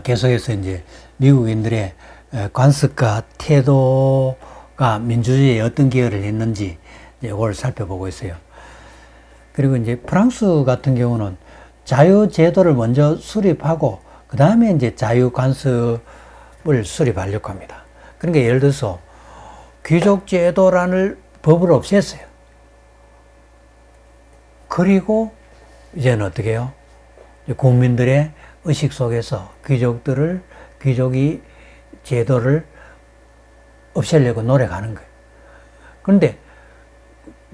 계속해서 이제 미국인들의 관습과 태도가 민주주의에 어떤 기여를 했는지 이걸 살펴보고 있어요. 그리고 이제 프랑스 같은 경우는 자유제도를 먼저 수립하고 그 다음에 이제 자유관습을 수립하려고 합니다. 그러니까 예를 들어서 귀족제도라는 법을 없앴어요. 그리고 이제는 어떻게 해요? 국민들의 의식 속에서 귀족이 제도를 없애려고 노력하는 거예요. 그런데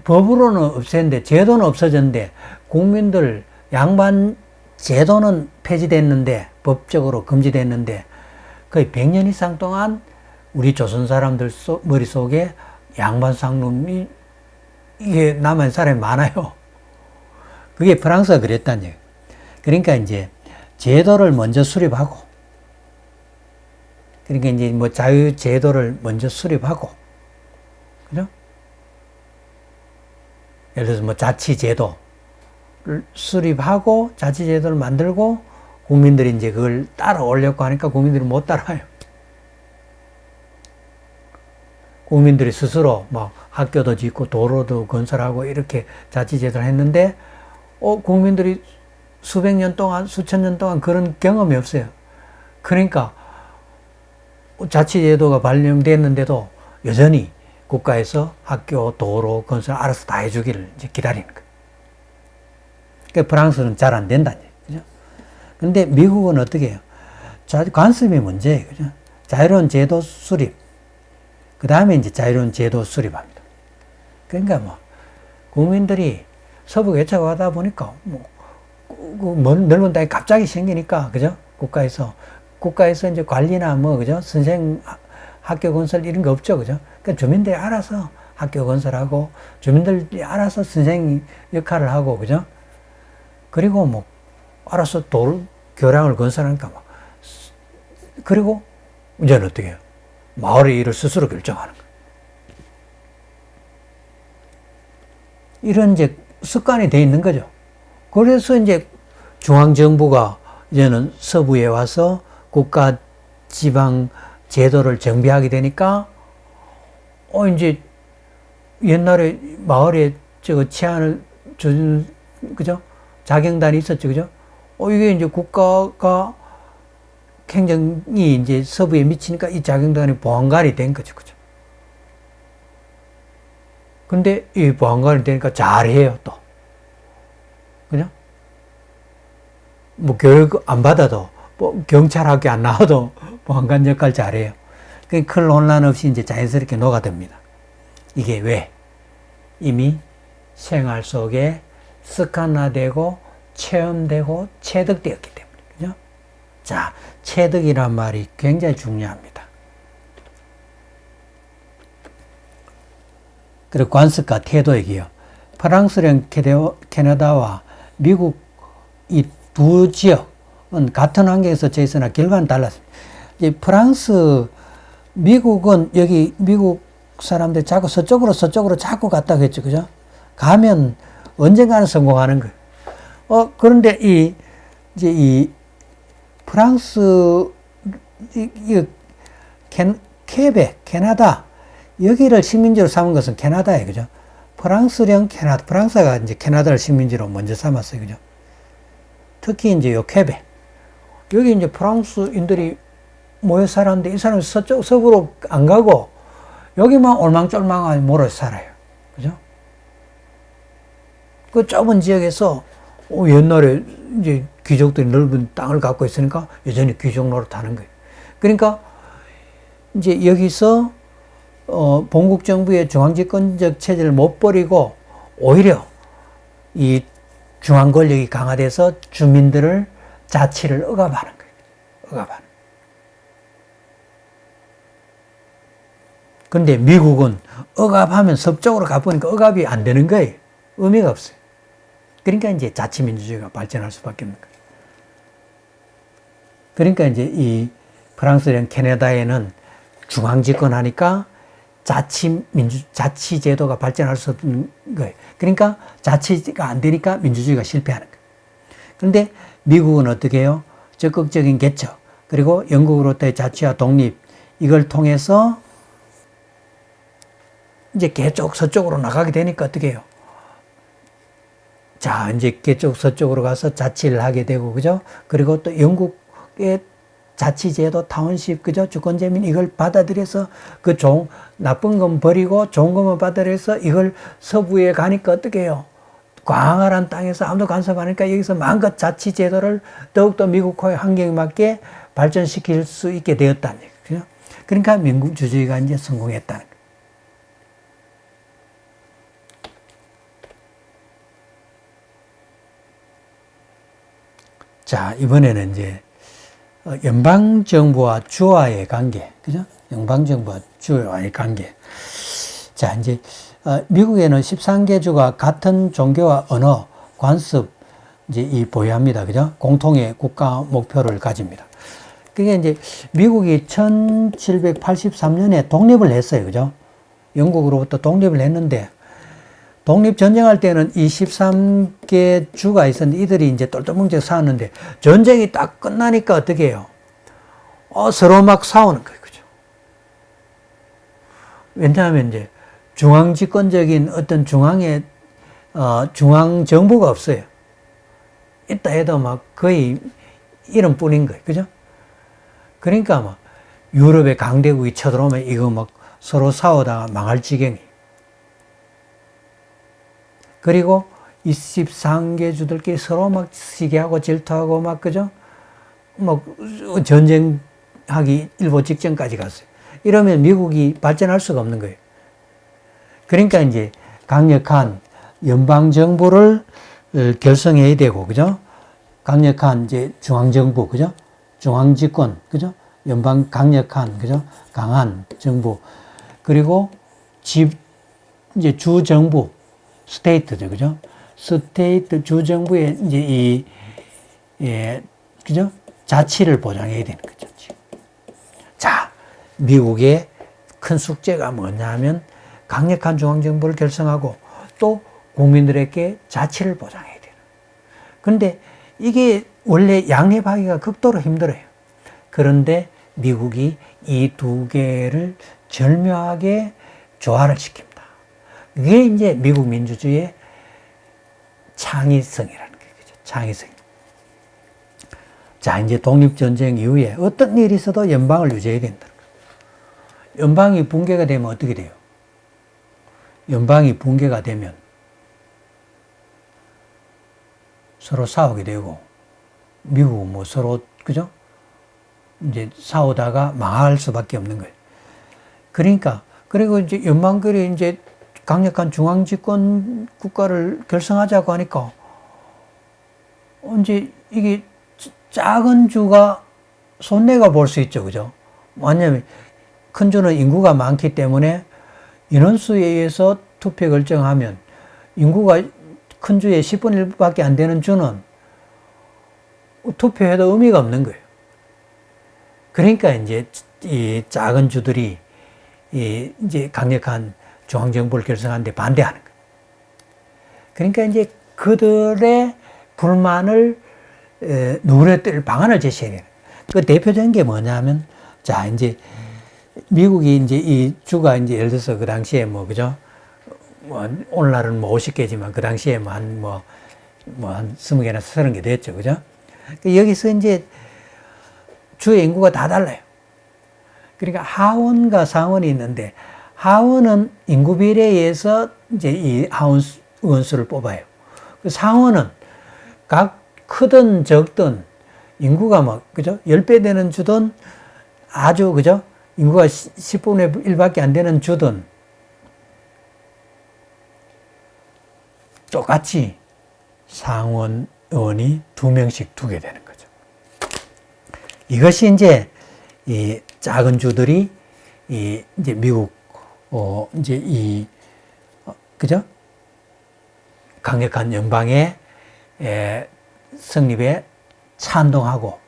법으로는 없앴는데 제도는 없어졌는데 국민들 양반 제도는 폐지됐는데 법적으로 금지됐는데 거의 100년 이상 동안 우리 조선 사람들 머릿속에 양반 상놈이 이게 남은 사람이 많아요. 그게 프랑스가 그랬다는 얘기예요. 그러니까 이제 제도를 먼저 수립하고 그러니까 이제 뭐 자유제도를 먼저 수립하고 그죠? 예를 들어서 뭐 자치제도를 수립하고 자치제도를 만들고 국민들이 이제 그걸 따라오려고 하니까 국민들이 못 따라와요. 국민들이 스스로 막 학교도 짓고 도로도 건설하고 이렇게 자치제도를 했는데 국민들이 수백 년 동안 수천 년 동안 그런 경험이 없어요. 그러니까 자치제도가 발령됐는데도 여전히 국가에서 학교, 도로, 건설 알아서 다 해주기를 이제 기다리는 거예요. 그러니까 프랑스는 잘 안 된다는 얘기죠. 근데 미국은 어떻게 해요? 관습이 문제예요. 그죠? 자유로운 제도 수립. 그 다음에 이제 자유로운 제도 수립합니다. 그러니까 뭐, 국민들이 서부 개척을 하다 보니까 넓은 땅이 갑자기 생기니까, 그죠? 국가에서 이제 관리나 그죠? 선생, 학교 건설 이런 거 없죠. 그죠? 그러니까 주민들이 알아서 학교 건설하고, 주민들이 알아서 선생 역할을 하고, 그죠? 그리고 알아서 교량을 건설하니까 그리고 이제는 어떻게 해요? 마을의 일을 스스로 결정하는 거예요. 이런 이제 습관이 돼 있는 거죠. 그래서 이제 중앙정부가 이제는 서부에 와서 국가 지방 제도를 정비하게 되니까, 이제 옛날에 마을에 치안을 주는, 그죠? 자경단이 있었죠, 그죠? 이게 이제 국가가 행정이 이제 서부에 미치니까 이 자경단이 보안관이 된 거죠, 그죠? 근데 이 보안관이 되니까 잘해요, 또. 그죠? 교육 안 받아도, 경찰 학교 안 나와도 보안관 역할 잘해요. 큰 논란 없이 이제 자연스럽게 녹아듭니다. 이게 왜? 이미 생활 속에 습관화되고 체험되고 체득되었기 때문에. 그죠? 자, 체득이란 말이 굉장히 중요합니다. 그리고 관습과 태도 얘기요. 프랑스령 캐나다와 미국 이 두 지역은 같은 환경에서 제있으나 결과는 달랐습니다. 이제 미국은 여기 미국 사람들 자꾸 서쪽으로 자꾸 갔다고 했죠. 그죠? 가면 언젠가는 성공하는 거예요. 그런데 이 프랑스, 케벡, 캐나다, 여기를 식민지로 삼은 것은 캐나다예요. 그죠? 프랑스가 이제 캐나다를 식민지로 먼저 삼았어요. 그죠? 특히 이제 케벡. 여기 이제 프랑스인들이 모여 살았는데 이 사람이 서부로 안 가고 여기만 올망졸망하게 몰아서 살아요. 그죠? 그 좁은 지역에서 옛날에 이제 귀족들이 넓은 땅을 갖고 있으니까 여전히 귀족 노릇하는 거예요. 그러니까 이제 여기서 본국 정부의 중앙집권적 체제를 못 버리고 오히려 이 중앙 권력이 강화돼서 주민들을 자치를 억압하는 거예요. 억압하는. 근데 미국은 억압하면 서쪽으로 가보니까 억압이 안 되는 거예요. 의미가 없어요. 그러니까 이제 자치민주주의가 발전할 수밖에 없는 거예요. 그러니까 이제 이 프랑스랑 캐나다에는 중앙집권하니까 자치제도가 발전할 수 없는 거예요. 그러니까 자치가 안 되니까 민주주의가 실패하는 거예요. 그런데 미국은 어떻게 해요? 적극적인 개척, 그리고 영국으로부터의 자치와 독립, 이걸 통해서 이제 개쪽 서쪽으로 나가게 되니까 어떻게 해요? 자, 이제 개쪽 서쪽으로 가서 자치를 하게 되고, 그죠? 그리고 또 영국의 자치제도, 타운십, 그죠? 주권제민 이걸 받아들여서 나쁜 건 버리고 좋은 것만 받아들여서 이걸 서부에 가니까 어떻게 해요? 광활한 땅에서 아무도 간섭 안 하니까 여기서 마음껏 자치제도를 더욱더 미국화의 환경에 맞게 발전시킬 수 있게 되었다는 얘기죠. 그러니까 민국주의가 이제 성공했다는 거예요. 자, 이번에는 이제 연방정부와 주와의 관계, 그죠? 연방정부와 주와의 관계. 자, 이제 미국에는 13개 주가 같은 종교와 언어, 관습 이제 보유합니다, 그죠? 공통의 국가 목표를 가집니다. 그게 이제 미국이 1783년에 독립을 했어요, 그죠? 영국으로부터 독립을 했는데 독립전쟁할 때는 이 13개 주가 있었는데 이들이 이제 똘똘 뭉쳐 싸웠는데 전쟁이 딱 끝나니까 어떻게 해요? 서로 막 싸우는 거예요. 그죠? 왜냐하면 이제 중앙집권적인 어떤 중앙의, 중앙정부가 없어요. 있다 해도 막 거의 이름뿐인 거예요. 그죠? 그러니까 막 유럽의 강대국이 쳐들어오면 이거 막 서로 싸우다가 망할 지경이. 그리고 23개 주들끼리 서로 막 시기하고 질투하고 막, 그죠? 뭐, 전쟁하기 일보 직전까지 갔어요. 이러면 미국이 발전할 수가 없는 거예요. 그러니까 이제 강력한 연방정부를 결성해야 되고, 그죠? 강력한 이제 중앙정부, 그죠? 중앙집권, 그죠? 강력한, 그죠? 강한 정부. 그리고 이제 주정부. 스테이트죠, 그죠? 스테이트 주정부의 이제 그죠? 자치를 보장해야 되는 거죠. 자, 미국의 큰 숙제가 뭐냐면 강력한 중앙정부를 결성하고 또 국민들에게 자치를 보장해야 되는. 그런데 이게 원래 양립하기가 극도로 힘들어요. 그런데 미국이 이 두 개를 절묘하게 조화를 시킵니다. 그게 이제 미국 민주주의의 창의성이라는 거죠. 창의성. 자, 이제 독립전쟁 이후에 어떤 일이 있어도 연방을 유지해야 된다는 거예요. 연방이 붕괴가 되면 어떻게 돼요? 연방이 붕괴가 되면 서로 싸우게 되고, 미국은 뭐 서로, 그죠? 이제 싸우다가 망할 수밖에 없는 거예요. 그러니까, 그리고 이제 연방끼리 이제 강력한 중앙집권 국가를 결성하자고 하니까 이제 이게 작은 주가 손해가 볼 수 있죠, 그죠? 왜냐하면 큰 주는 인구가 많기 때문에 인원수에 의해서 투표 결정하면 인구가 큰 주의 10분의 1밖에 안 되는 주는 투표해도 의미가 없는 거예요. 그러니까 이제 이 작은 주들이 이제 강력한 중앙정부를 결성하는데 반대하는 거예요. 그러니까 이제 그들의 불만을 누그러뜨릴 방안을 제시해야 돼요. 그 대표적인 게 뭐냐면, 자, 이제 미국이 이제 이 주가 이제 예를 들어서 그 당시에 뭐, 그죠? 뭐, 오늘날은 뭐 50개지만 그 당시에 뭐 한 20개나 30개 됐죠. 그죠? 여기서 이제 주의 인구가 다 달라요. 그러니까 하원과 상원이 있는데, 하원은 인구 비례에 의해서 이제 이 하원 의원수를 뽑아요. 그 상원은 각 크든 적든 인구가 막, 그죠? 10배 되는 주든 아주, 그죠? 인구가 10분의 1밖에 안 되는 주든 똑같이 상원 의원이 2명씩 두게 되는 거죠. 이것이 이제 이 작은 주들이 이제 미국 이제 그죠? 강력한 연방의 성립에 찬동하고,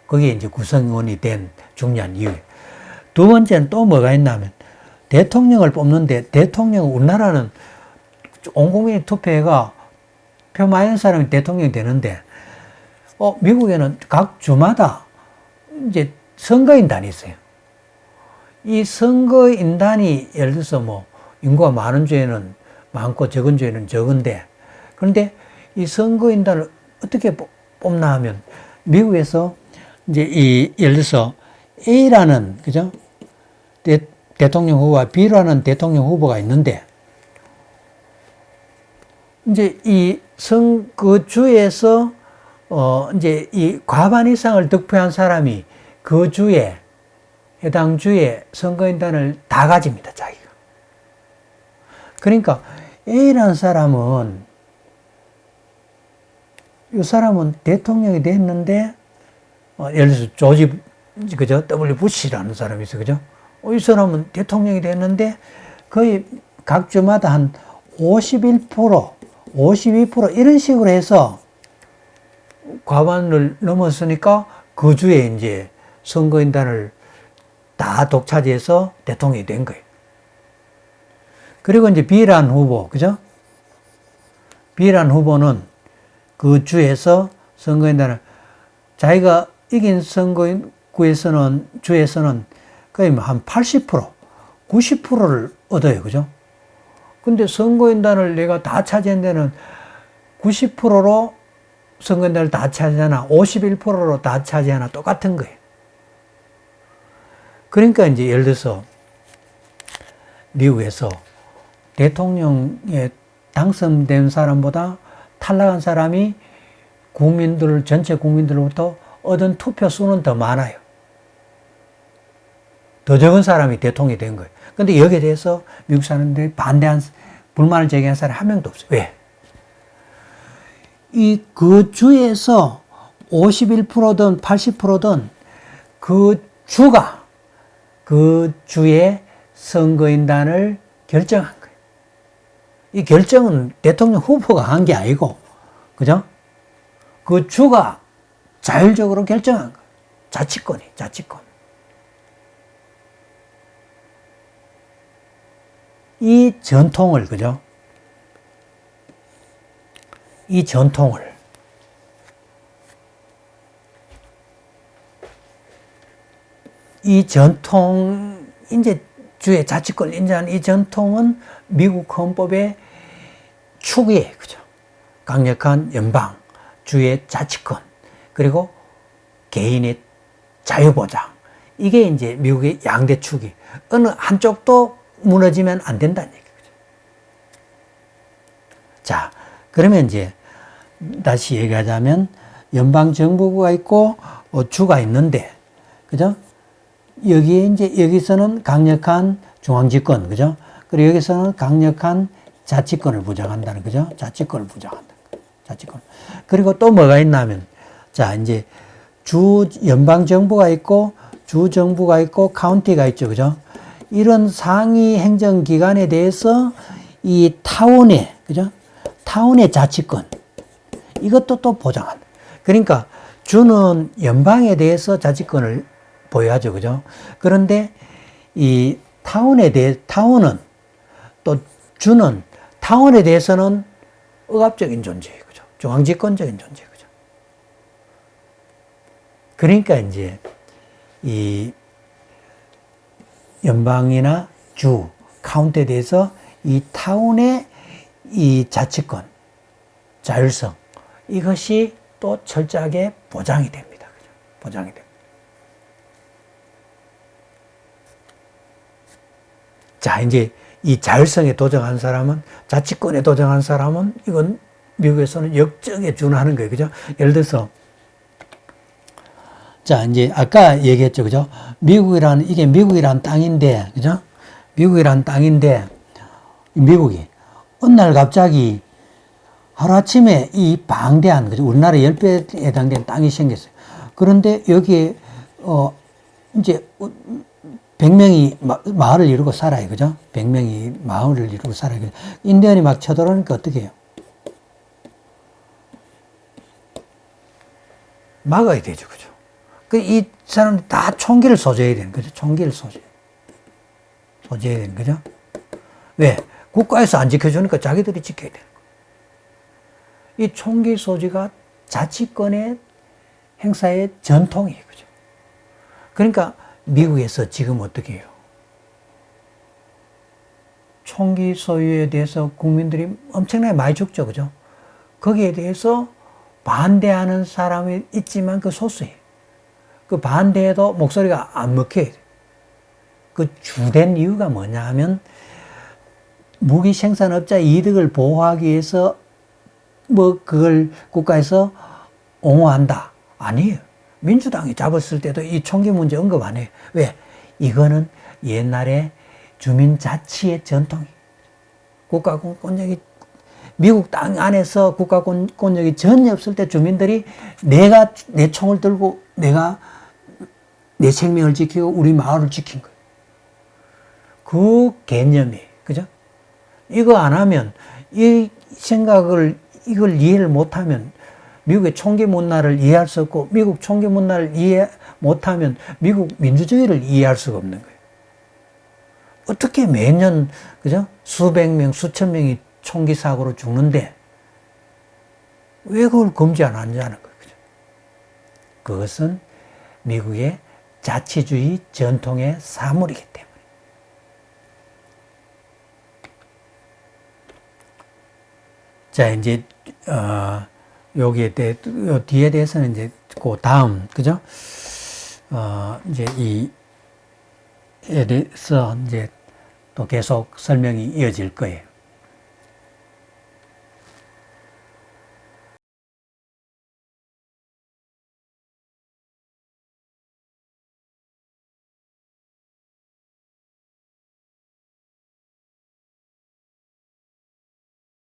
거기에 이제 구성원이 된 중요한 이유. 두 번째는 또 뭐가 있냐면, 대통령을 뽑는데, 우리나라는 온 국민이 투표해가 표 많은 사람이 대통령이 되는데, 미국에는 각 주마다 이제 선거인단이 있어요. 이 선거인단이 예를 들어서 뭐 인구가 많은 주에는 많고 적은 주에는 적은데, 그런데 이 선거인단을 어떻게 뽑나 하면 미국에서 이제 예를 들어서 A라는, 그죠? 대통령 후보와 B라는 대통령 후보가 있는데, 이제 그 주에서, 이제 이 과반 이상을 득표한 사람이 그 주에, 해당 주에 선거인단을 다 가집니다, 자기가. 그러니까 A라는 사람은, 이 사람은 대통령이 됐는데, 예를 들어서 그죠? W 부시라는 사람이 있어, 그죠? 이 사람은 대통령이 됐는데, 거의 각 주마다 한 51%, 52% 이런 식으로 해서 과반을 넘었으니까 그 주에 이제 선거인단을 다 독차지해서 대통령이 된 거예요. 그리고 이제 B라는 후보, 그죠? B라는 후보는 그 주에서 선거인단을 자기가 이긴 주에서는 거의 한 80%, 90%를 얻어요. 그죠? 근데 선거인단을 내가 다 차지한 데는 90%로 선거인단을 다 차지하나 51%로 다 차지하나 똑같은 거예요. 그러니까 이제 예를 들어서 미국에서 대통령에 당선된 사람보다 탈락한 사람이 전체 국민들로부터 얻은 투표 수는 더 많아요. 더 적은 사람이 대통령이 된 거예요. 근데 여기에 대해서 미국 사람들이 불만을 제기한 사람이 한 명도 없어요. 왜? 그 주에서 51%든 80%든 그 주의 선거인단을 결정한 거예요. 이 결정은 대통령 후보가 한 게 아니고, 그죠? 그 주가 자율적으로 결정한 거예요. 자치권. 이 전통을, 그죠? 이 전통, 이제 주의 자치권을 인정하는 이 전통은 미국 헌법의 축이에요. 그죠? 강력한 연방, 주의 자치권, 그리고 개인의 자유보장. 이게 이제 미국의 양대 축이. 어느 한쪽도 무너지면 안 된다는 얘기죠. 자, 그러면 이제 다시 얘기하자면 연방정부가 있고 주가 있는데, 그죠? 여기서는 강력한 중앙집권, 그죠? 그리고 여기서는 강력한 자치권을 부정한다는, 그죠? 자치권을 부정한다. 자치권. 그리고 또 뭐가 있냐면, 자, 이제 연방정부가 있고, 주정부가 있고, 카운티가 있죠, 그죠? 이런 상위 행정기관에 대해서 이 그죠? 타운의 자치권. 이것도 또 보장한다. 그러니까 주는 연방에 대해서 자치권을 보유하죠, 그죠? 그런데 이 타운은 또 주는 타운에 대해서는 억압적인 존재예요, 그죠? 중앙집권적인 존재, 그죠? 그러니까 이제 이 연방이나 주, 카운티에 대해서 이 타운의 이 자치권, 자율성, 이것이 또 철저하게 보장이 됩니다. 그죠? 보장이 됩니다. 자, 이제 이 자율성에 도전한 사람은, 자치권에 도전한 사람은, 이건 미국에서는 역적에 준하는 거예요. 그죠? 예를 들어서, 자, 이제 아까 얘기했죠. 그죠? 이게 미국이란 땅인데, 그죠? 미국이란 땅인데, 미국이 어느 날 갑자기 하루아침에 이 방대한, 그죠? 우리나라 10배에 해당되는 땅이 생겼어요. 그런데 여기에, 이제 100명이 마을을 이루고 살아요. 그죠? 100명이 마을을 이루고 살아요. 인디언이 막 쳐들어오니까 어떻게 해요? 막아야 되죠. 그죠? 이 사람들 다 총기를 소지해야 되는 거죠. 총기를 소지해야 되는 거죠. 왜? 국가에서 안 지켜주니까 자기들이 지켜야 되는 거예요. 이 총기 소지가 자치권의 행사의 전통이에요. 그죠? 그러니까 미국에서 지금 어떻게 해요? 총기 소유에 대해서 국민들이 엄청나게 많이 죽죠, 그죠? 거기에 대해서 반대하는 사람이 있지만 그 소수예요. 그 반대해도 목소리가 안 먹혀요. 그 주된 이유가 뭐냐 하면 무기 생산업자 이득을 보호하기 위해서 뭐 그걸 국가에서 옹호한다. 아니에요. 민주당이 잡았을 때도 이 총기 문제 언급 안 해요. 왜? 이거는 옛날에 주민자치의 전통이 국가권력이 미국 땅 안에서 국가권력이 전혀 없을 때 주민들이 내가 내 총을 들고 내가 내 생명을 지키고 우리 마을을 지킨 거예요. 그 개념이에요. 그죠? 이거 안 하면 이 생각을 이걸 이해를 못하면 미국의 총기 문화를 이해할 수 없고 미국 총기 문화를 이해 못하면 미국 민주주의를 이해할 수가 없는 거예요. 어떻게 매년 그죠? 수백 명, 수천 명이 총기 사고로 죽는데 왜 그걸 금지 안 하냐는 거예요. 그죠? 그것은 미국의 자치주의 전통의 사물이기 때문에. 자, 이제 여기에 뒤에 대해서는 이제 그 다음 그죠? 이제 이에 대해서 이제 또 계속 설명이 이어질 거예요.